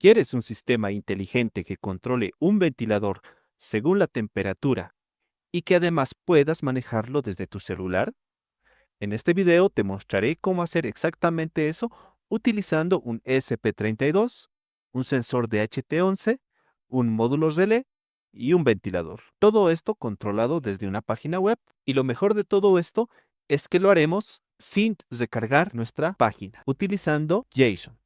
¿Quieres un sistema inteligente que controle un ventilador según la temperatura y que además puedas manejarlo desde tu celular? En este video te mostraré cómo hacer exactamente eso utilizando un ESP32, un sensor de HT11, un módulo relé y un ventilador. Todo esto controlado desde una página web, y lo mejor de todo esto es que lo haremos sin recargar nuestra página, utilizando JSON.